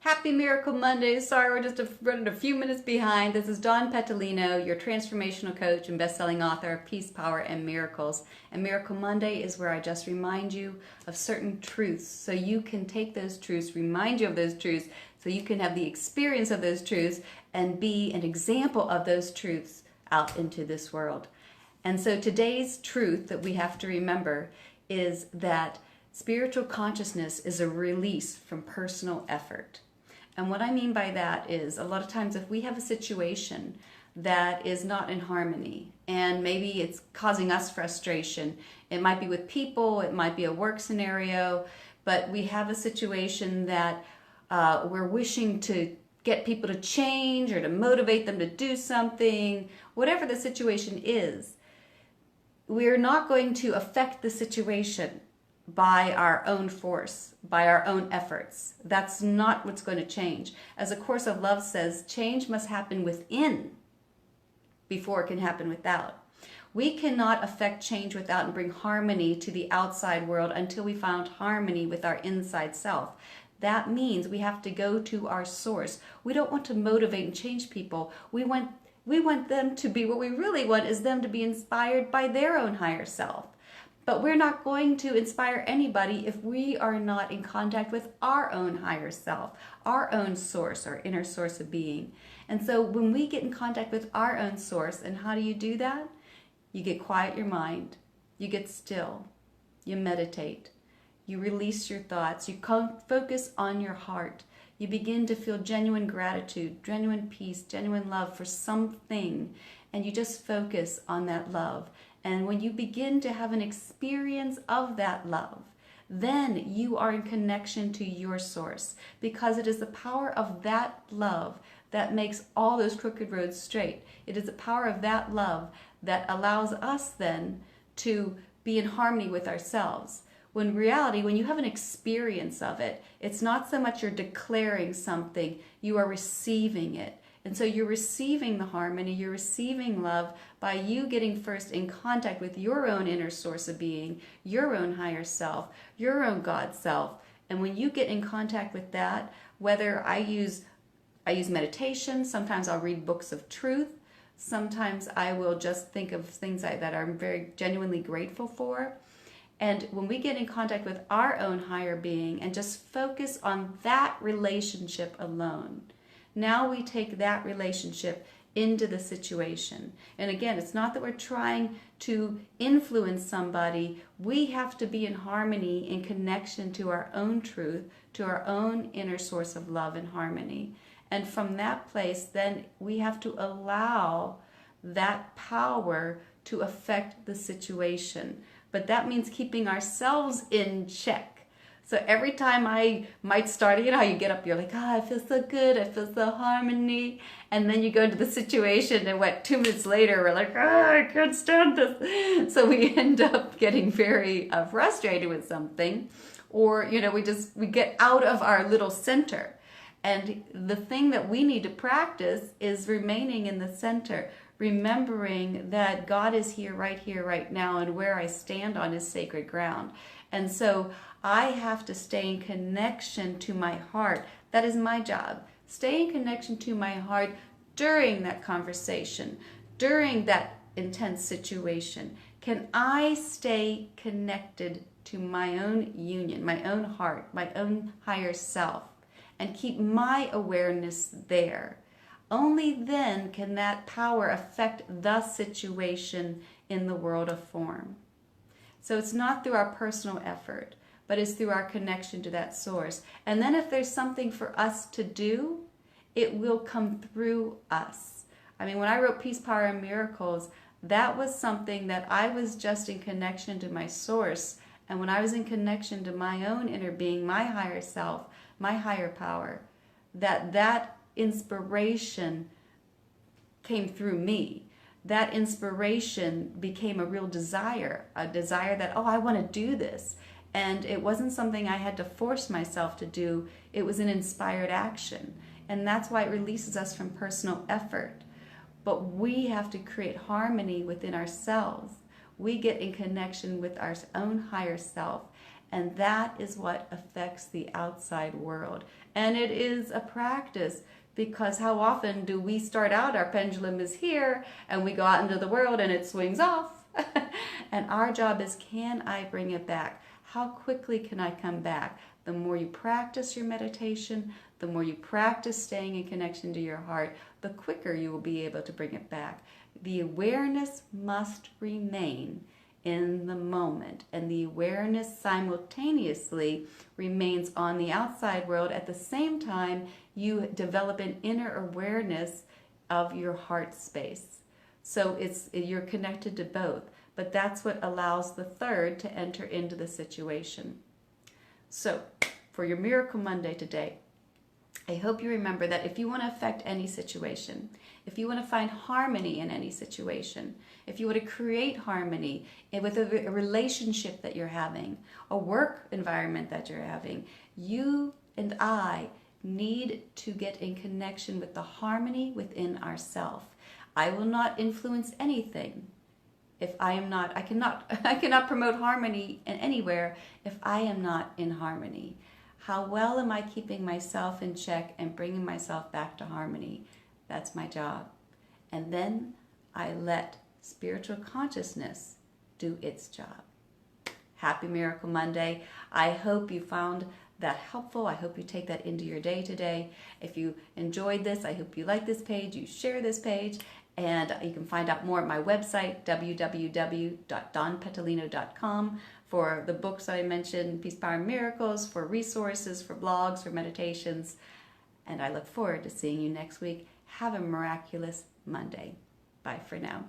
Happy Miracle Monday. Sorry, we're just running a few minutes behind. This is Dawn Petalino, your transformational coach and best-selling author of Peace, Power, and Miracles. And Miracle Monday is where I just remind you of certain truths so you can take those truths, remind you of those truths, so you can have the experience of those truths and be an example of those truths out into this world. And so today's truth that we have to remember is that spiritual consciousness is a release from personal effort. And what I mean by that is a lot of times if we have a situation that is not in harmony and maybe it's causing us frustration, it might be with people, it might be a work scenario, but we have a situation that we're wishing to get people to change or to motivate them to do something, whatever the situation is, we're not going to affect the situation by our own force, by our own efforts. That's not what's going to change. As A Course of Love says, change must happen within before it can happen without. We cannot affect change without and bring harmony to the outside world until we found harmony with our inside self. That means we have to go to our source. We don't want to motivate and change people. We want them to be, what we really want is them to be inspired by their own higher self. But we're not going to inspire anybody if we are not in contact with our own higher self, our own source, our inner source of being. And so when we get in contact with our own source, and how do you do that? You get quiet your mind, you get still, you meditate, you release your thoughts, you focus on your heart, you begin to feel genuine gratitude, genuine peace, genuine love for something, and you just focus on that love. And when you begin to have an experience of that love, then you are in connection to your source, because it is the power of that love that makes all those crooked roads straight. It is the power of that love that allows us then to be in harmony with ourselves. When in reality, when you have an experience of it, it's not so much you're declaring something, you are receiving it. And so you're receiving the harmony, you're receiving love by you getting first in contact with your own inner source of being, your own higher self, your own God self. And when you get in contact with that, whether I use meditation, sometimes I'll read books of truth, sometimes I will just think of things that I'm very genuinely grateful for. And when we get in contact with our own higher being and just focus on that relationship alone, now we take that relationship into the situation. And again, it's not that we're trying to influence somebody. We have to be in harmony, in connection to our own truth, to our own inner source of love and harmony. And from that place, then we have to allow that power to affect the situation. But that means keeping ourselves in check. So every time I might start, you know how you get up, you're like, I feel so good, I feel so harmony. And then you go into the situation and 2 minutes later, we're like, I can't stand this. So we end up getting very frustrated with something. Or, we get out of our little center. And the thing that we need to practice is remaining in the center, remembering that God is here, right now, and where I stand on His sacred ground. And so I have to stay in connection to my heart. That is my job. Stay in connection to my heart during that conversation, during that intense situation. Can I stay connected to my own union, my own heart, my own higher self, and keep my awareness there? Only then can that power affect the situation in the world of form. So it's not through our personal effort, but it's through our connection to that source. And then if there's something for us to do, it will come through us. I mean, when I wrote Peace, Power, and Miracles, that was something that I was just in connection to my source. And when I was in connection to my own inner being, my higher self, my higher power, that inspiration came through me. That inspiration became a real desire, a desire that, I want to do this. And it wasn't something I had to force myself to do. It was an inspired action. And that's why it releases us from personal effort. But we have to create harmony within ourselves. We get in connection with our own higher self. And that is what affects the outside world. And it is a practice, because how often do we start out, our pendulum is here, and we go out into the world and it swings off. And our job is, can I bring it back? How quickly can I come back? The more you practice your meditation, the more you practice staying in connection to your heart, the quicker you will be able to bring it back. The awareness must remain in the moment, and the awareness simultaneously remains on the outside world. At the same time, you develop an inner awareness of your heart space. So you're connected to both, but that's what allows the third to enter into the situation. So for your Miracle Monday today, I hope you remember that if you want to affect any situation, if you want to find harmony in any situation, if you want to create harmony with a relationship that you're having, a work environment that you're having, you and I need to get in connection with the harmony within ourselves. I will not influence anything if I am not, I cannot promote harmony anywhere if I am not in harmony. How well am I keeping myself in check and bringing myself back to harmony? That's my job. And then I let spiritual consciousness do its job. Happy Miracle Monday. I hope you found that helpful. I hope you take that into your day today. If you enjoyed this, I hope you like this page, you share this page, and you can find out more at my website, www.donpetalino.com, for the books that I mentioned, Peace, Power, and Miracles, for resources, for blogs, for meditations. And I look forward to seeing you next week. Have a miraculous Monday. Bye for now.